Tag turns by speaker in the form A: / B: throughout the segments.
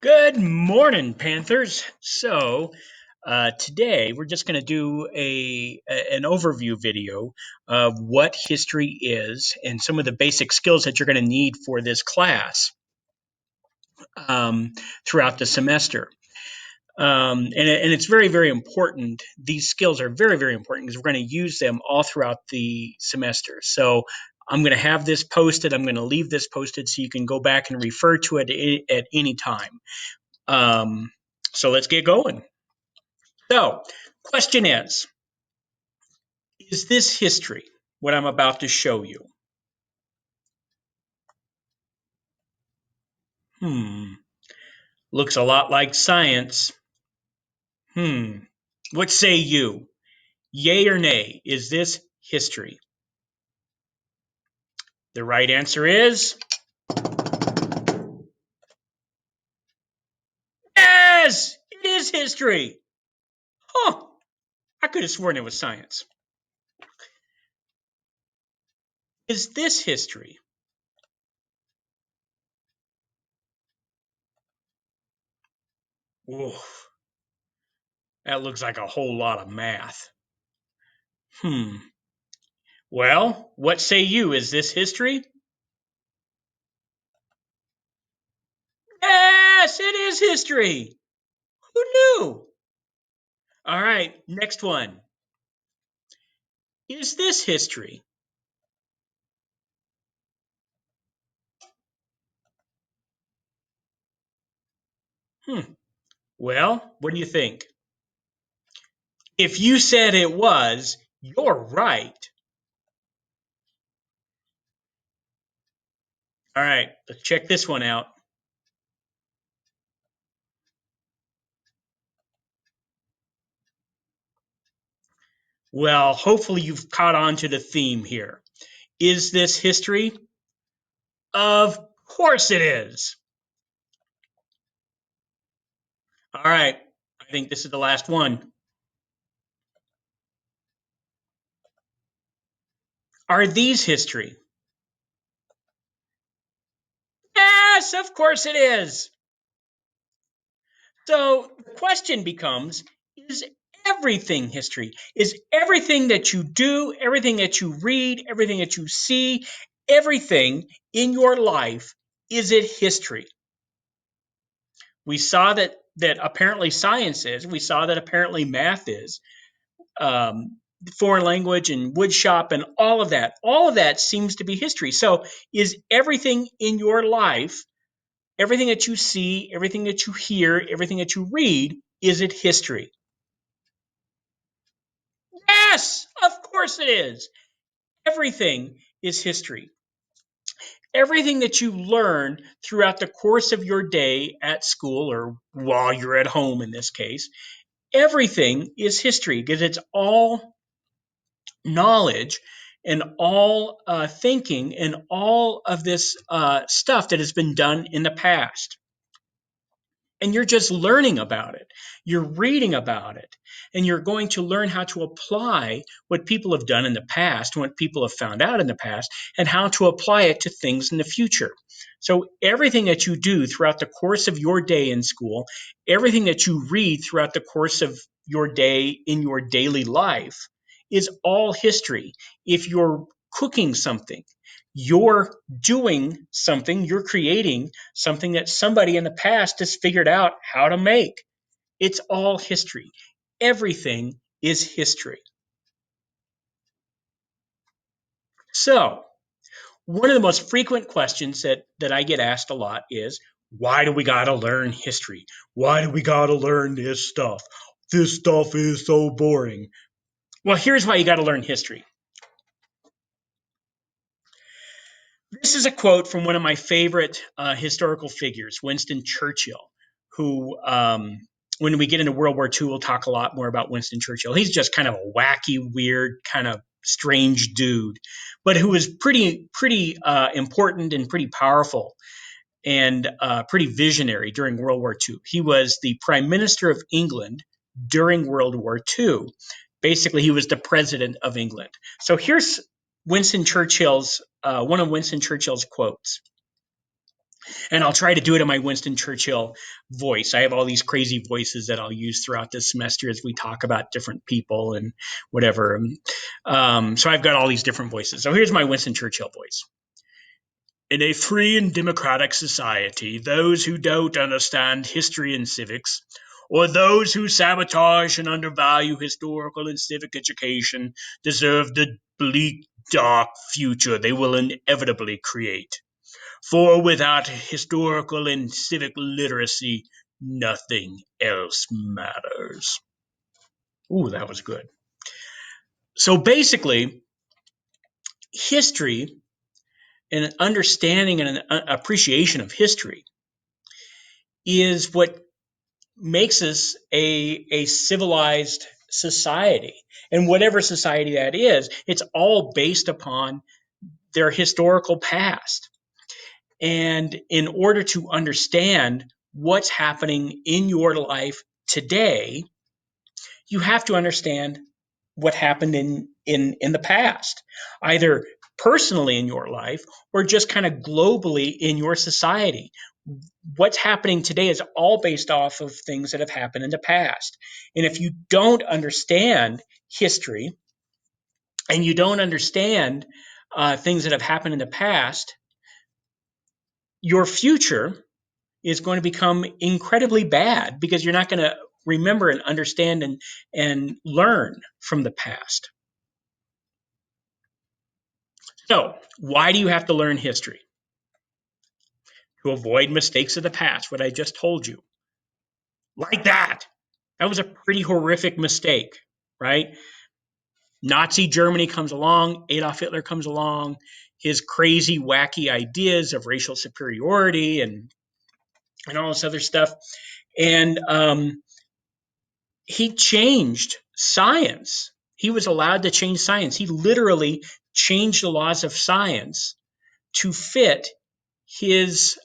A: Good morning, Panthers. Today we're just going to do an overview video of what history is and some of the basic skills that you're going to need for this class um, throughout the semester. And it's very, very important. These skills are very, very important because we're going to use them all throughout the semester. So I'm going to have this posted. I'm going to leave this posted so you can go back and refer to it at any time. Um, so let's get going. So, question is this history, what I'm about to show you? Hmm, looks a lot like science. Hmm, what say you? Yay or nay, is this history? The right answer is yes, it is history. Huh, I could have sworn it was science. Is this history? Whoa, that looks like a whole lot of math. Hmm, well, what say you? Is this history? Yes, it is history. Who knew? All right, next one. Is this history? Hmm. Well, what do you think? If you said it was, you're right. All right, let's check this one out. Well, hopefully you've caught on to the theme here. Is this history? Of course it is. All right, I think this is the last one. Are these history? Yes, of course it is. So the question becomes, is everything history? Is everything that you do, everything that you read, everything that you see, everything in your life, is it history? We saw that apparently science is. We saw that apparently math is. Um, Foreign language and woodshop and all of that. All of that seems to be history. So is everything in your life, everything that you see, everything that you hear, everything that you read, is it history? Yes, of course it is. Everything is history. Everything that you learn throughout the course of your day at school or while you're at home in this case, everything is history because it's all knowledge and all thinking and all of this stuff that has been done in the past. And you're just learning about it. You're reading about it. And you're going to learn how to apply what people have done in the past, what people have found out in the past, and how to apply it to things in the future. So, everything that you do throughout the course of your day in school, everything that you read throughout the course of your day in your daily life is all history. If you're cooking something, you're doing something, you're creating something that somebody in the past has figured out how to make. It's all history. Everything is history. So, one of the most frequent questions that I get asked a lot is, why do we got to learn history? Why do we got to learn this stuff? This stuff is so boring. Well, here's why you got to learn history. This is a quote from one of my favorite historical figures, Winston Churchill, who, when we get into World War II, we'll talk a lot more about Winston Churchill. He's just kind of a wacky, weird, kind of strange dude, but who was pretty important and pretty powerful and pretty visionary during World War II. He was the Prime Minister of England during World War II. Basically, he was the president of England. So here's Winston Churchill's one of Winston Churchill's quotes. And I'll try to do it in my Winston Churchill voice. I have all these crazy voices that I'll use throughout this semester as we talk about different people and whatever. So I've got all these different voices. So here's my Winston Churchill voice. In a free and democratic society, those who don't understand history and civics, or those who sabotage and undervalue historical and civic education, deserve the bleak, dark future they will inevitably create. For without historical and civic literacy, nothing else matters. Ooh, that was good. So basically, history and an understanding and an appreciation of history is what makes us a civilized society. And whatever society that is, it's all based upon their historical past. And in order to understand what's happening in your life today, you have to understand what happened in the past, either personally in your life or just kind of globally in your society. What's happening today is all based off of things that have happened in the past. And if you don't understand history and you don't understand things that have happened in the past, your future is going to become incredibly bad because you're not going to remember and understand and learn from the past. So, why do you have to learn history? To avoid mistakes of the past, what I just told you. Like that. That was a pretty horrific mistake, right? Nazi Germany comes along, Adolf Hitler comes along, his crazy, wacky ideas of racial superiority and all this other stuff. And he changed science. He was allowed to change science. He literally changed the laws of science to fit his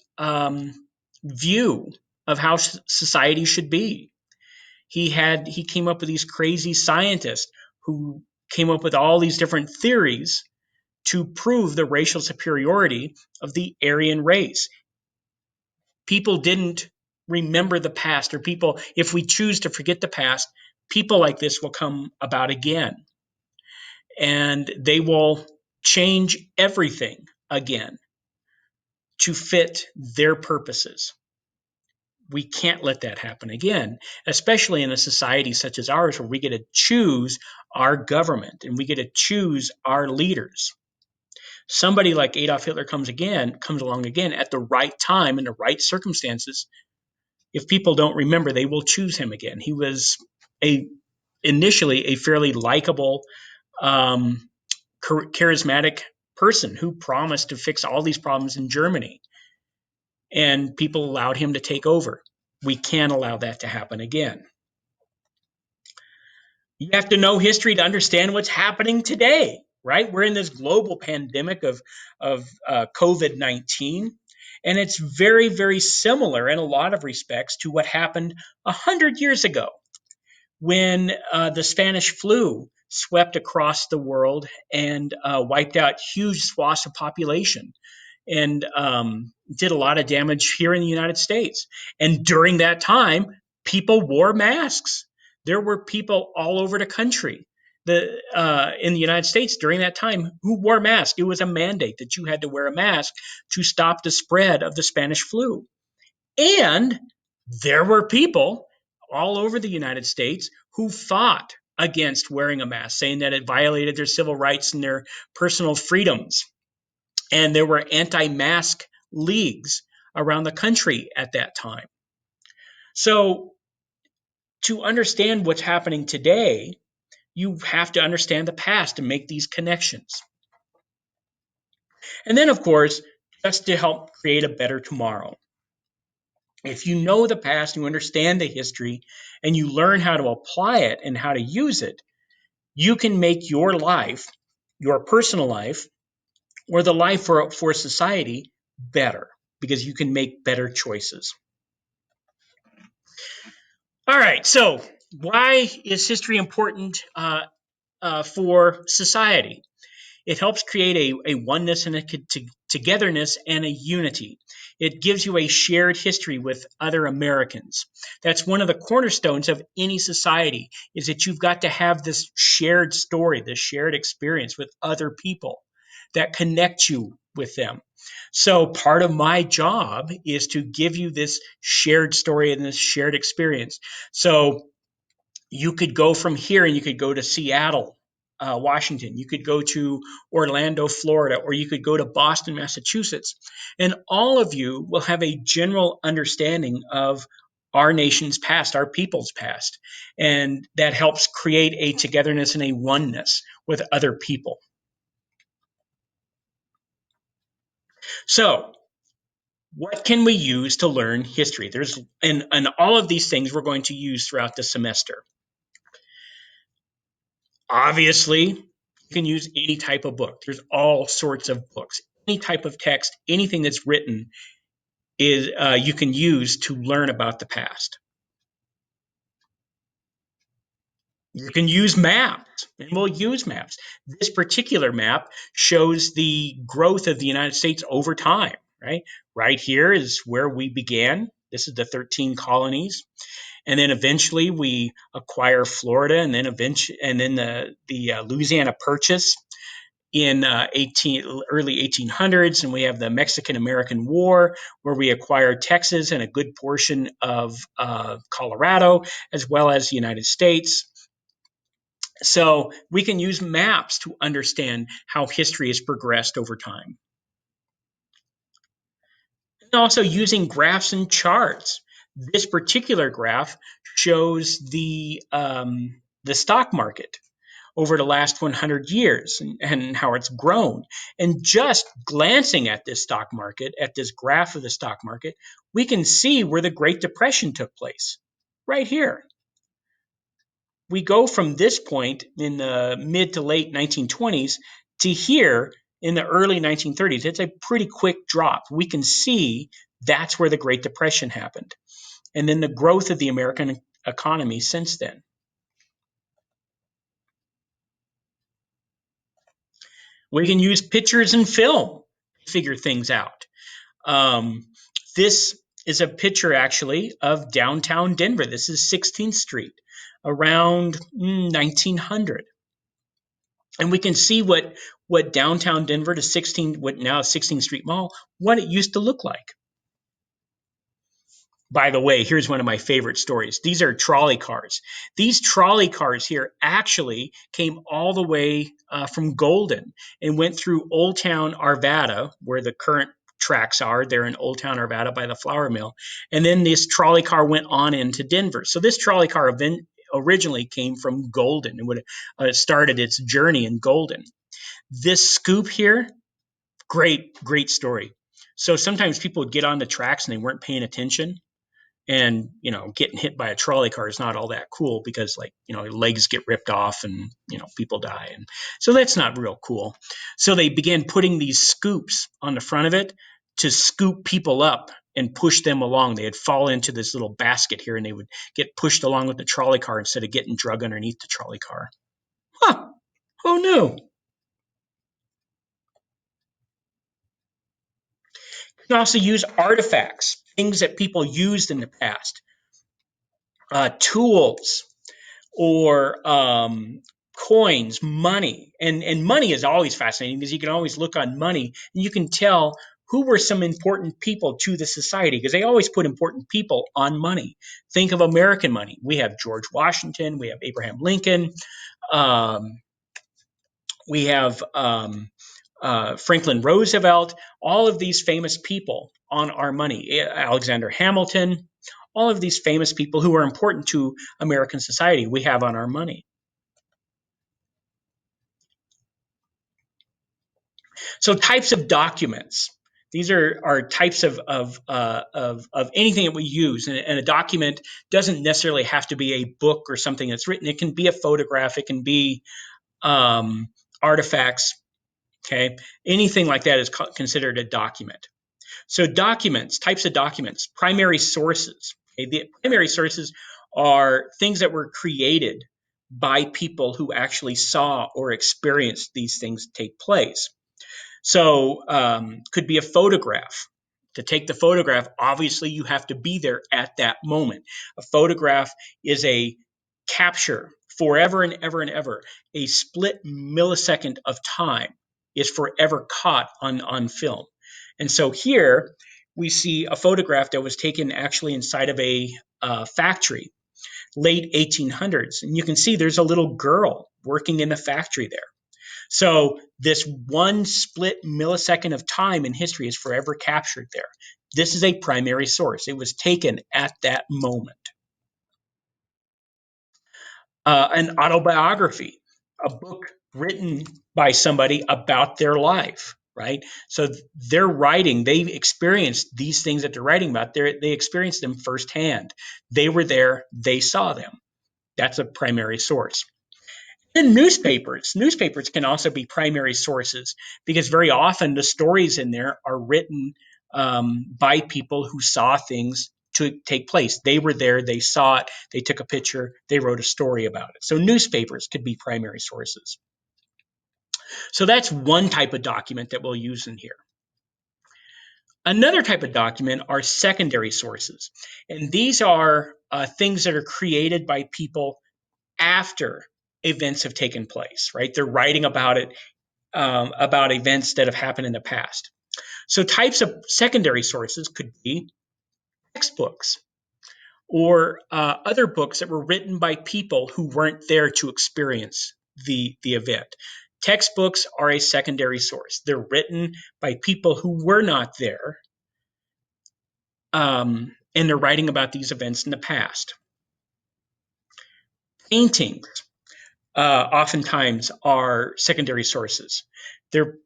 A: view of how society should be. He came up with these crazy scientists who came up with all these different theories to prove the racial superiority of the Aryan race. People didn't remember the past, or people, if we choose to forget the past, people like this will come about again. And they will change everything again to fit their purposes. We can't let that happen again, especially in a society such as ours where we get to choose our government and we get to choose our leaders. Somebody like Adolf Hitler comes along again at the right time in the right circumstances. If people don't remember, they will choose him again. He was initially a fairly likable, charismatic person who promised to fix all these problems in Germany, and people allowed him to take over. We can't allow that to happen again. You have to know history to understand what's happening today, right? We're in this global pandemic of COVID-19, and it's very, very similar in a lot of respects to what happened 100 years ago when the Spanish flu swept across the world and wiped out huge swaths of population and did a lot of damage here in the United States. And during that time, people wore masks. There were people all over the country in the United States during that time who wore masks. It was a mandate that you had to wear a mask to stop the spread of the Spanish flu. And there were people all over the United States who fought against wearing a mask, saying that it violated their civil rights and their personal freedoms. And there were anti-mask leagues around the country at that time. So to understand what's happening today, you have to understand the past to make these connections. And then, of course, just to help create a better tomorrow. If you know the past, you understand the history, and you learn how to apply it and how to use it, you can make your life, your personal life, or the life for society better because you can make better choices. All right, so why is history important for society? It helps create a oneness and a togetherness and a unity. It gives you a shared history with other Americans. That's one of the cornerstones of any society, is that you've got to have this shared story, this shared experience with other people that connect you with them. So part of my job is to give you this shared story and this shared experience. So you could go from here and you could go to Seattle, Washington. You could go to Orlando, Florida, or you could go to Boston, Massachusetts. And all of you will have a general understanding of our nation's past, our people's past. And that helps create a togetherness and a oneness with other people. So, what can we use to learn history? And all of these things we're going to use throughout the semester. Obviously, you can use any type of book. There's all sorts of books. Any type of text, anything that's written is you can use to learn about the past. You can use maps, and we'll use maps. This particular map shows the growth of the United States over time, right? Right here is where we began. This is the 13 colonies. And then eventually we acquire Florida, and then the Louisiana Purchase in early 1800s, and we have the Mexican-American War, where we acquired Texas and a good portion of Colorado, as well as the United States. So we can use maps to understand how history has progressed over time. And also using graphs and charts. This particular graph shows the stock market over the last 100 years and how it's grown. And just glancing at this stock market, at this graph of the stock market, we can see where the Great Depression took place, right here. We go from this point in the mid to late 1920s to here in the early 1930s. It's a pretty quick drop. We can see that's where the Great Depression happened. And then the growth of the American economy since then. We can use pictures and film to figure things out. This is a picture actually of downtown Denver. This is 16th Street around 1900. And we can see what downtown Denver to what now 16th Street Mall, what it used to look like. By the way, here's one of my favorite stories. These are trolley cars. These trolley cars here actually came all the way from Golden and went through Old Town Arvada, where the current tracks are. They're in Old Town Arvada by the flour mill. And then this trolley car went on into Denver. So this trolley car originally came from Golden and would started its journey in Golden. This scoop here, great story. So sometimes people would get on the tracks and they weren't paying attention. And, getting hit by a trolley car is not all that cool because, legs get ripped off and, people die. And so that's not real cool. So they began putting these scoops on the front of it to scoop people up and push them along. They'd fall into this little basket here and they would get pushed along with the trolley car instead of getting drug underneath the trolley car. Huh. Who knew? You can also use artifacts, things that people used in the past. Tools or coins, money. And money is always fascinating because you can always look on money and you can tell who were some important people to the society because they always put important people on money. Think of American money. We have George Washington. We have Abraham Lincoln. We have Franklin Roosevelt. All of these famous people on our money. Alexander Hamilton. All of these famous people who are important to American society we have on our money. So types of documents. These are types of anything that we use. And a document doesn't necessarily have to be a book or something that's written. It can be a photograph. It can be artifacts. Okay. Anything like that is considered a document. So documents, types of documents, primary sources. Okay? The primary sources are things that were created by people who actually saw or experienced these things take place. So could be a photograph. To take the photograph, obviously you have to be there at that moment. A photograph is a capture forever and ever and ever. A split millisecond of time is forever caught on film. And so here we see a photograph that was taken actually inside of a factory, late 1800s. And you can see there's a little girl working in the factory there. So this one split millisecond of time in history is forever captured there. This is a primary source. It was taken at that moment. An autobiography, a book written by somebody about their life, right? So they're writing, they experienced these things that they're writing about. They experienced them firsthand. They were there, they saw them. That's a primary source. And newspapers can also be primary sources because very often the stories in there are written by people who saw things to take place. They were there, they saw it, they took a picture, they wrote a story about it. So newspapers could be primary sources. So that's one type of document that we'll use in here. Another type of document are secondary sources. And these are things that are created by people after events have taken place, right? They're writing about it, about events that have happened in the past. So types of secondary sources could be textbooks or other books that were written by people who weren't there to experience the event. Textbooks are a secondary source. They're written by people who were not there, and they're writing about these events in the past. Paintings oftentimes are secondary sources. They're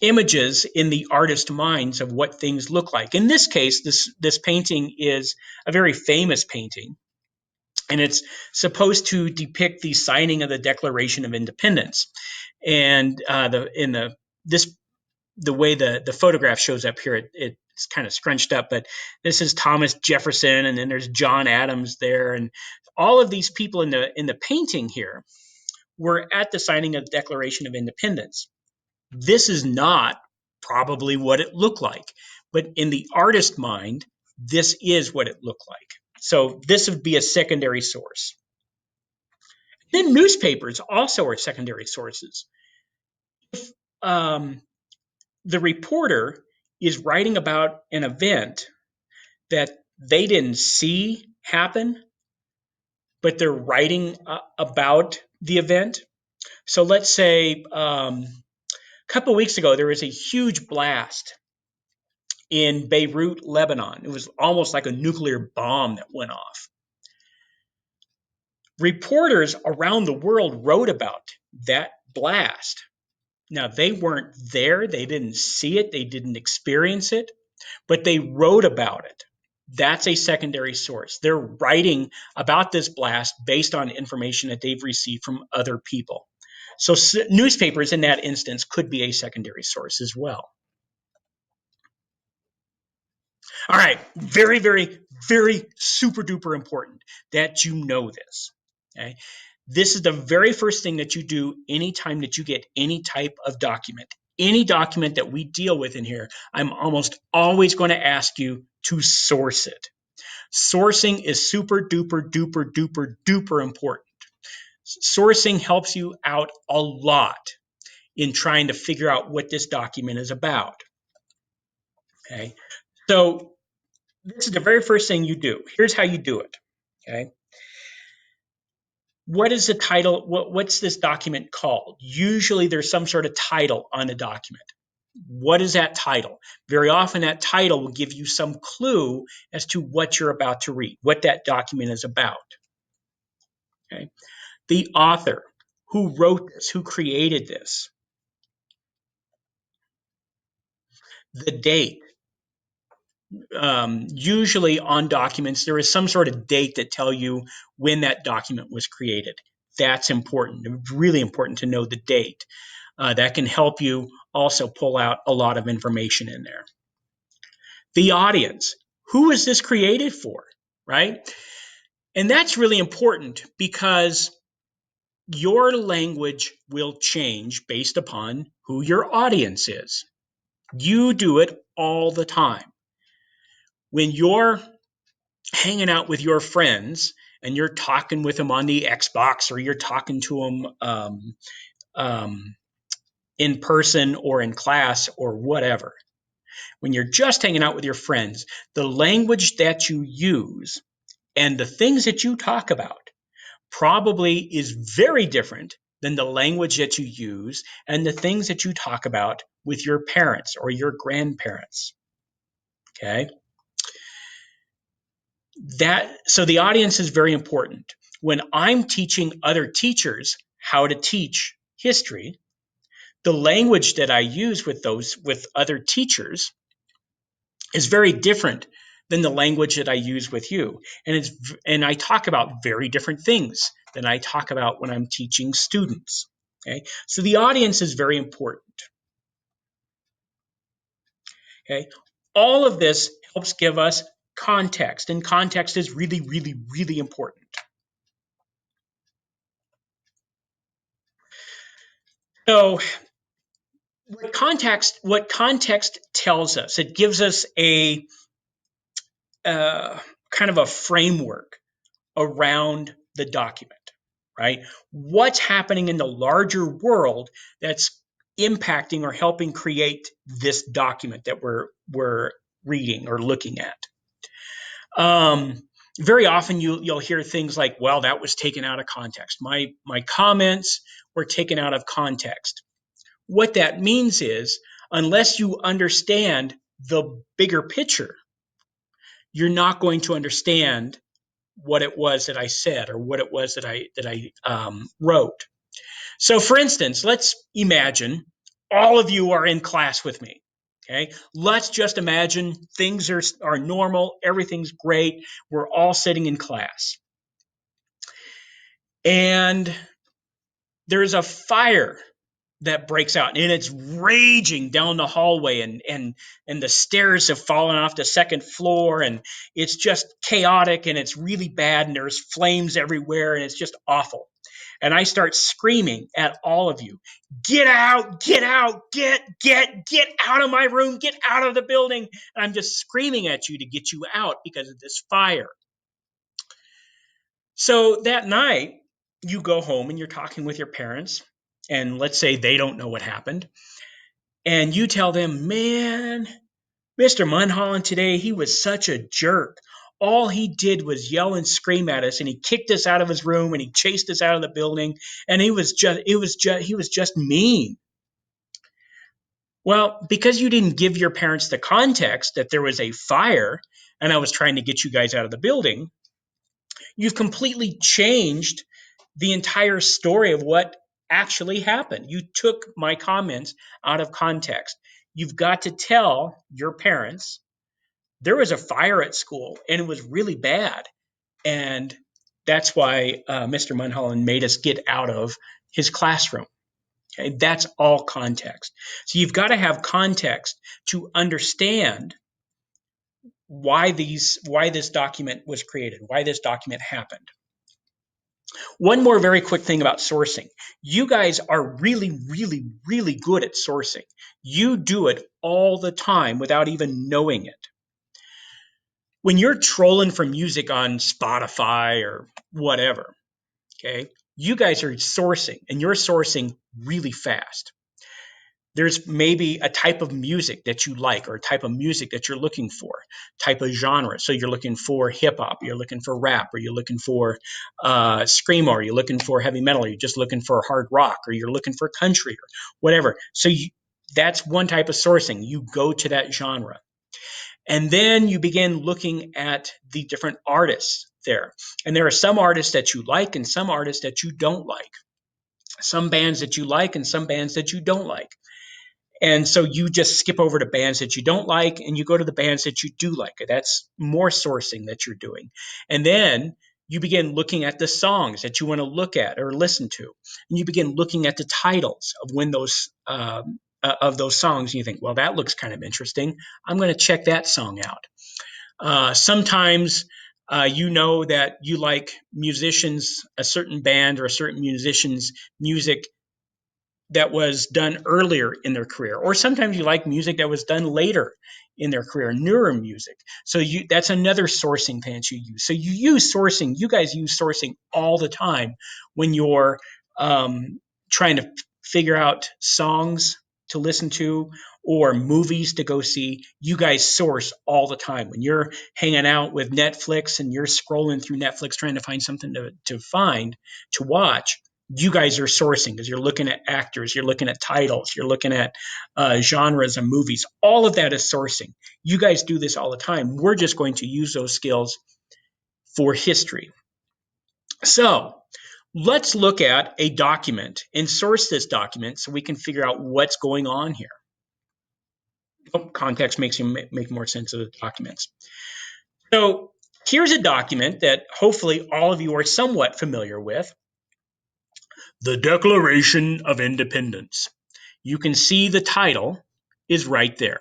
A: images in the artist's minds of what things look like. In this case, this painting is a very famous painting, and it's supposed to depict the signing of the Declaration of Independence. And the way the photograph shows up here, it's kind of scrunched up, but this is Thomas Jefferson, and then there's John Adams there, and all of these people in the painting here were at the signing of the Declaration of Independence. This is not probably what it looked like, but in the artist mind, this is what it looked like. So this would be a secondary source. Then newspapers also are secondary sources. If the reporter is writing about an event that they didn't see happen, but they're writing about the event. So let's say a couple of weeks ago, there was a huge blast in Beirut, Lebanon. It was almost like a nuclear bomb that went off. Reporters around the world wrote about that blast. Now, they weren't there, they didn't see it, they didn't experience it, but they wrote about it. That's a secondary source. They're writing about this blast based on information that they've received from other people. So newspapers in that instance could be a secondary source as well. All right, very, very, very super duper important that you know this. Okay, this is the very first thing that you do anytime that you get any type of document. Any document that we deal with in here, I'm almost always going to ask you to source it. Sourcing is super duper duper duper duper important. Sourcing helps you out a lot in trying to figure out what this document is about. Okay, so this is the very first thing you do. Here's how you do it. Okay. What is the title? What's this document called? Usually there's some sort of title on a document. What is that title? Very often that title will give you some clue as to what you're about to read, what that document is about. Okay. The author, who wrote this, who created this. The date. Usually on documents, there is some sort of date that tell you when that document was created. That's important. It's really important to know the date. That can help you also pull out a lot of information in there. The audience. Who is this created for, right? And that's really important because your language will change based upon who your audience is. You do it all the time. When you're hanging out with your friends and you're talking with them on the Xbox, or you're talking to them um, in person or in class or whatever, when you're just hanging out with your friends, the language that you use and the things that you talk about probably is very different than the language that you use and the things that you talk about with your parents or your grandparents. Okay. So the audience is very important. When I'm teaching other teachers how to teach history, the language that I use with other teachers is very different than the language that I use with you. And I talk about very different things than I talk about when I'm teaching students. Okay? So the audience is very important. Okay? All of this helps give us context, and context is really, really, really important. So what context tells us, it gives us a kind of a framework around the document, right? What's happening in the larger world that's impacting or helping create this document that we're reading or looking at. Very often you'll hear things like, well, that was taken out of context. My comments were taken out of context. What that means is, unless you understand the bigger picture, you're not going to understand what it was that I said or what it was that I wrote. So, for instance, let's imagine all of you are in class with me. Okay, let's just imagine things are normal, everything's great, we're all sitting in class, and there's a fire that breaks out and it's raging down the hallway, and the stairs have fallen off the second floor, and it's just chaotic and it's really bad, and there's flames everywhere and it's just awful. And I start screaming at all of you, get out, get out, get out of my room, get out of the building. And I'm just screaming at you to get you out because of this fire. So that night, you go home and you're talking with your parents, and let's say they don't know what happened. And you tell them, man, Mr. Munholland today, he was such a jerk. All he did was yell and scream at us, and he kicked us out of his room, and he chased us out of the building, and he was just mean. Well, because you didn't give your parents the context that there was a fire and I was trying to get you guys out of the building, you've completely changed the entire story of what actually happened. You took my comments out of context. You've got to tell your parents there was a fire at school and it was really bad. And that's why Mr. Munholland made us get out of his classroom. Okay, that's all context. So you've got to have context to understand why this document was created, why this document happened. One more very quick thing about sourcing. You guys are really, really, really good at sourcing. You do it all the time without even knowing it. When you're trolling for music on Spotify or whatever, okay, you guys are sourcing, and you're sourcing really fast. There's maybe a type of music that you like, or a type of music that you're looking for, type of genre. So you're looking for hip hop, you're looking for rap, or you're looking for screamo, or you're looking for heavy metal, or you're just looking for hard rock, or you're looking for country, or whatever. So that's one type of sourcing. You go to that genre. And then you begin looking at the different artists there. And there are some artists that you like and some artists that you don't like. Some bands that you like and some bands that you don't like. And so you just skip over to bands that you don't like and you go to the bands that you do like. That's more sourcing that you're doing. And then you begin looking at the songs that you want to look at or listen to. And you begin looking at the titles of those songs. And you think, well, that looks kind of interesting. I'm going to check that song out. Sometimes You know that you like musicians, a certain band or a certain musician's music that was done earlier in their career, or sometimes you like music that was done later in their career, newer music. So that's another sourcing that you use. So you use sourcing. You guys use sourcing all the time when you're trying to figure out songs to listen to or movies to go see. You guys source all the time when you're hanging out with Netflix and you're scrolling through Netflix trying to find something to watch. You guys are sourcing because you're looking at actors, you're looking at titles, you're looking at genres of movies. All of that is sourcing. You guys do this all the time. We're just going to use those skills for history. So let's look at a document and source this document so we can figure out what's going on here. Context makes you make more sense of the documents. So here's a document that hopefully all of you are somewhat familiar with. The Declaration of Independence. You can see the title is right there.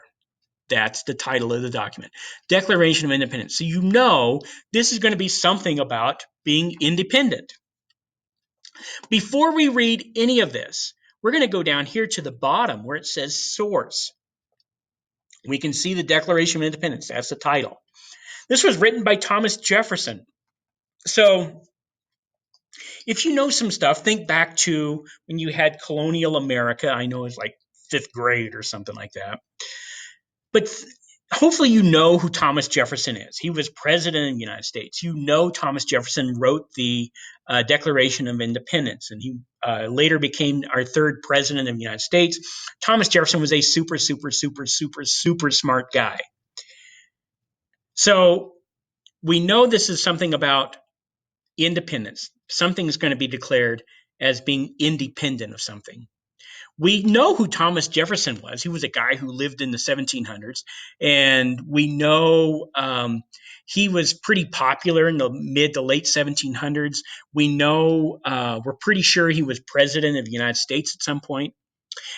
A: That's the title of the document, Declaration of Independence. So you know this is going to be something about being independent. Before we read any of this, we're going to go down here to the bottom where it says source. We can see the Declaration of Independence. That's the title. This was written by Thomas Jefferson. So if you know some stuff, think back to when you had colonial America. I know it's like fifth grade or something like that. But hopefully you know who Thomas Jefferson is. He was president of the United States. You know Thomas Jefferson wrote the Declaration of Independence, and he later became our third president of the United States. Thomas Jefferson was a super, super, super, super, super smart guy. So we know this is something about independence. Something's going to be declared as being independent of something. We know who Thomas Jefferson was. He was a guy who lived in the 1700s, and we know he was pretty popular in the mid to late 1700s. We know we're pretty sure he was president of the United States at some point.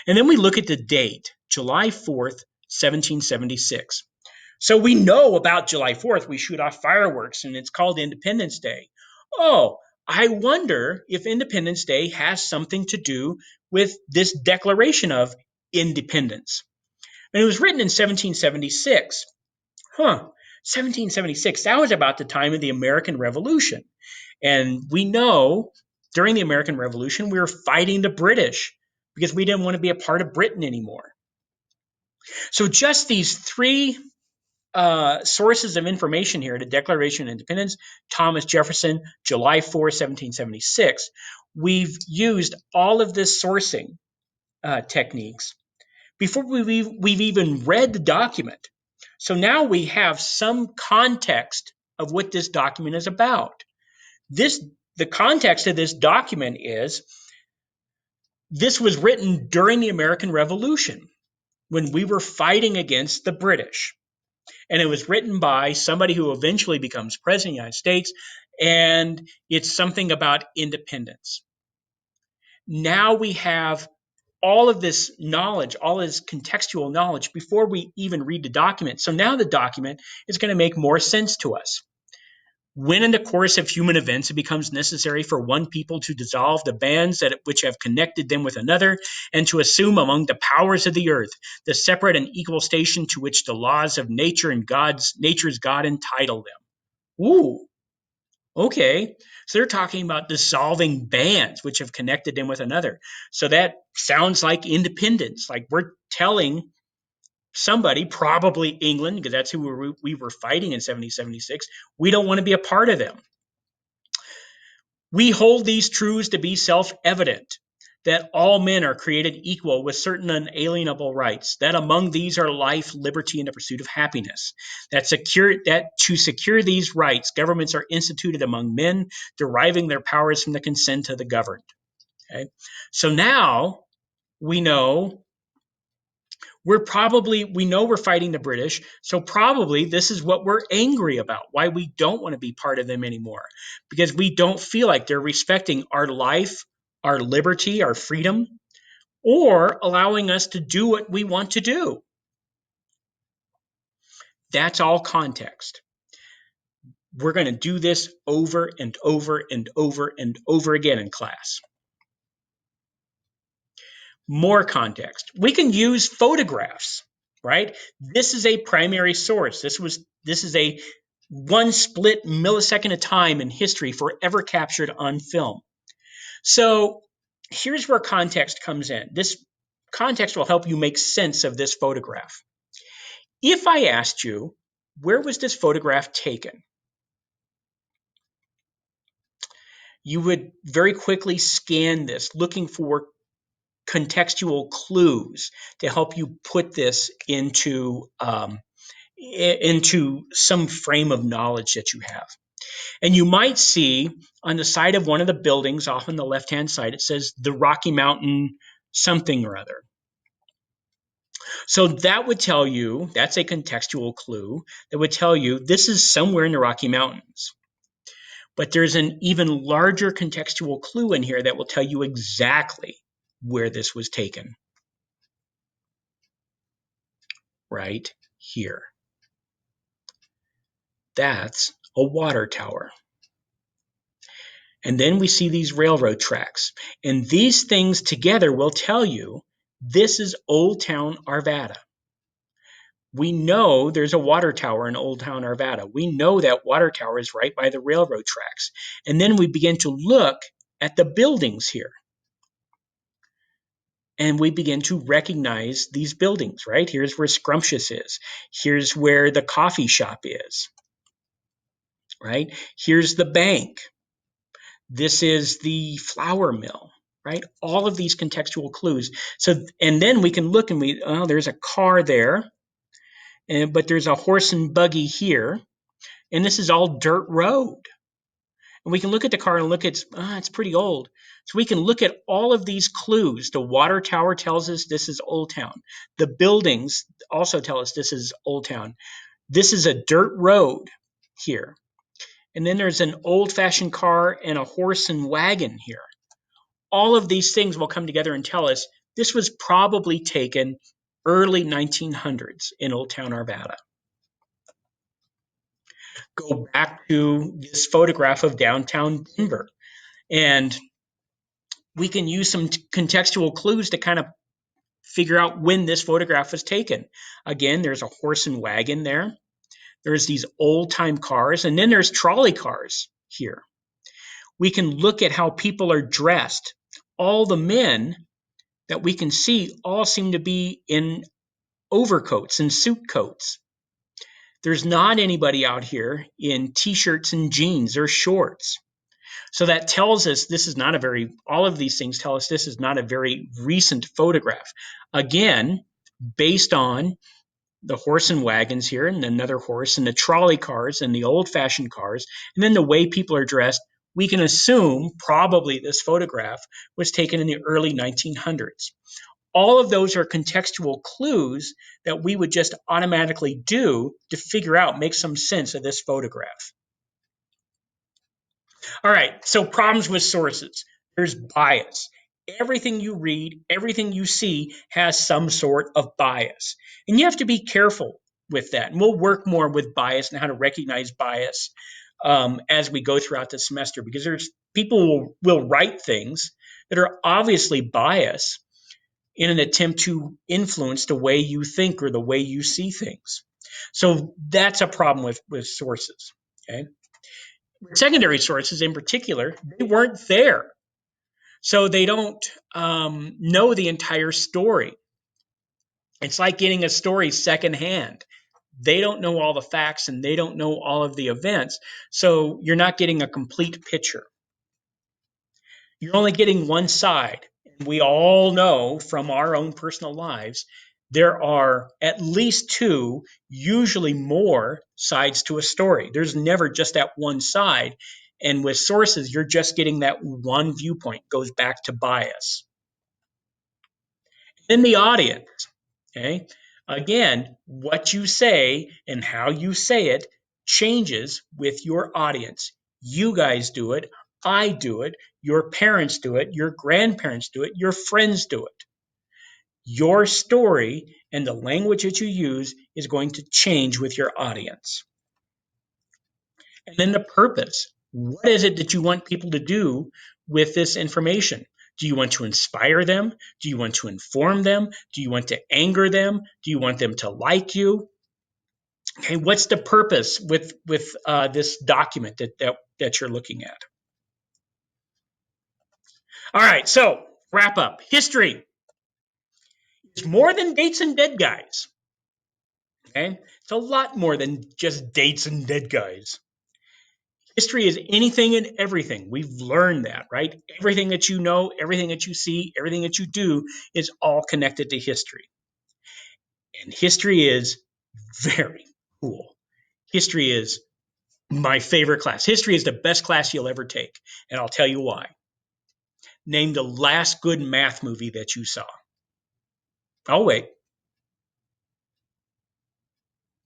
A: And then we look at the date, July 4th, 1776. So we know about July 4th. We shoot off fireworks, and it's called Independence Day. Oh, I wonder if Independence Day has something to do with this Declaration of Independence. And it was written in 1776. 1776. That was about the time of the American Revolution. And we know during the American Revolution, we were fighting the British because we didn't want to be a part of Britain anymore. So just these three sources of information here, the Declaration of Independence, Thomas Jefferson, July 4, 1776. We've used all of this sourcing techniques before we've even read the document. So now we have some context of what this document is about. The context of this document is this was written during the American Revolution when we were fighting against the British. And it was written by somebody who eventually becomes president of the United States, and it's something about independence. Now we have all of this knowledge, all this contextual knowledge before we even read the document. So now the document is going to make more sense to us. When in the course of human events it becomes necessary for one people to dissolve the bands which have connected them with another, and to assume among the powers of the earth the separate and equal station to which the laws of nature and nature's God entitle them. Ooh, okay. So they're talking about dissolving bands which have connected them with another. So that sounds like independence. Like we're telling somebody, probably England, because that's who we were fighting in 1776, we don't want to be a part of them. We hold these truths to be self-evident, that all men are created equal with certain unalienable rights, that among these are life, liberty, and the pursuit of happiness, that to secure these rights, governments are instituted among men, deriving their powers from the consent of the governed. Okay? So now we know we know we're fighting the British, so probably this is what we're angry about, why we don't want to be part of them anymore, because we don't feel like they're respecting our life, our liberty, our freedom, or allowing us to do what we want to do. That's all context. We're going to do this over and over and over and over again in class. More context. We can use photographs, right? This is a primary source. This is a one split millisecond of time in history forever captured on film. So here's where context comes in. This context will help you make sense of this photograph. If I asked you, where was this photograph taken? You would very quickly scan this, looking for contextual clues to help you put this into some frame of knowledge that you have. And you might see on the side of one of the buildings, off on the left-hand side, it says the Rocky Mountain something or other. So that would tell you, that's a contextual clue that would tell you this is somewhere in the Rocky Mountains. But there's an even larger contextual clue in here that will tell you exactly where this was taken. Right here. That's a water tower. And then we see these railroad tracks. And these things together will tell you this is Old Town Arvada. We know there's a water tower in Old Town Arvada. We know that water tower is right by the railroad tracks. And then we begin to look at the buildings here. And we begin to recognize these buildings, right? Here's where Scrumptious is. Here's where the coffee shop is, right? Here's the bank. This is the flour mill, right? All of these contextual clues. So, and then we can look and there's a car there, but there's a horse and buggy here, and this is all dirt road. And we can look at the car and look at, it's pretty old. So we can look at all of these clues. The water tower tells us this is Old Town. The buildings also tell us this is Old Town. This is a dirt road here. And then there's an old-fashioned car and a horse and wagon here. All of these things will come together and tell us this was probably taken early 1900s in Old Town Arvada. Go back to this photograph of downtown Denver, and we can use some contextual clues to kind of figure out when this photograph was taken. Again, there's a horse and wagon there. There's these old-time cars, and then there's trolley cars here. We can look at how people are dressed. All the men that we can see all seem to be in overcoats and suit coats. There's not anybody out here in t-shirts and jeans or shorts. So that tells us this is not all of these things tell us this is not a very recent photograph. Again, based on the horse and wagons here and another horse and the trolley cars and the old-fashioned cars, and then the way people are dressed, we can assume probably this photograph was taken in the early 1900s. All of those are contextual clues that we would just automatically do to figure out, make some sense of this photograph. All right, so problems with sources. There's bias. Everything you read, everything you see has some sort of bias. And you have to be careful with that. And we'll work more with bias and how to recognize bias as we go throughout the semester, because there's people will write things that are obviously biased in an attempt to influence the way you think or the way you see things. So that's a problem with sources. Okay. Secondary sources in particular, they weren't there. So they don't know the entire story. It's like getting a story secondhand. They don't know all the facts and they don't know all of the events. So you're not getting a complete picture. You're only getting one side. And we all know from our own personal lives, there are at least two, usually more sides to a story. There's never just that one side. And with sources, you're just getting that one viewpoint. It goes back to bias. Then the audience, okay? Again, what you say and how you say it changes with your audience. You guys do it. I do it. Your parents do it. Your grandparents do it. Your friends do it. Your story and the language that you use is going to change with your audience. And then the purpose. What is it that you want people to do with this information? Do you want to inspire them? Do you want to inform them? Do you want to anger them? Do you want them to like you? Okay, what's the purpose with this document that you're looking at? All right, so wrap up. History is more than dates and dead guys. Okay, it's a lot more than just dates and dead guys. History is anything and everything. We've learned that, right? Everything that you know, everything that you see, everything that you do is all connected to history. And history is very cool. History is my favorite class. History is the best class you'll ever take. And I'll tell you why. Name the last good math movie that you saw. Oh, wait.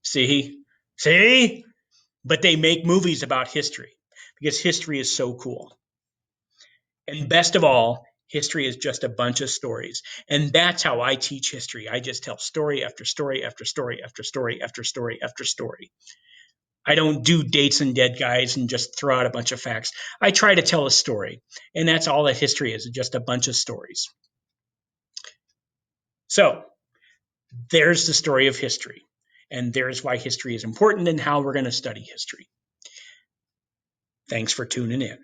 A: See? See? But they make movies about history because history is so cool. And best of all, history is just a bunch of stories. And that's how I teach history. I just tell story after story after story after story after story after story. I don't do dates and dead guys and just throw out a bunch of facts. I try to tell a story. And that's all that history is, just a bunch of stories. So there's the story of history. And there's why history is important and how we're going to study history. Thanks for tuning in.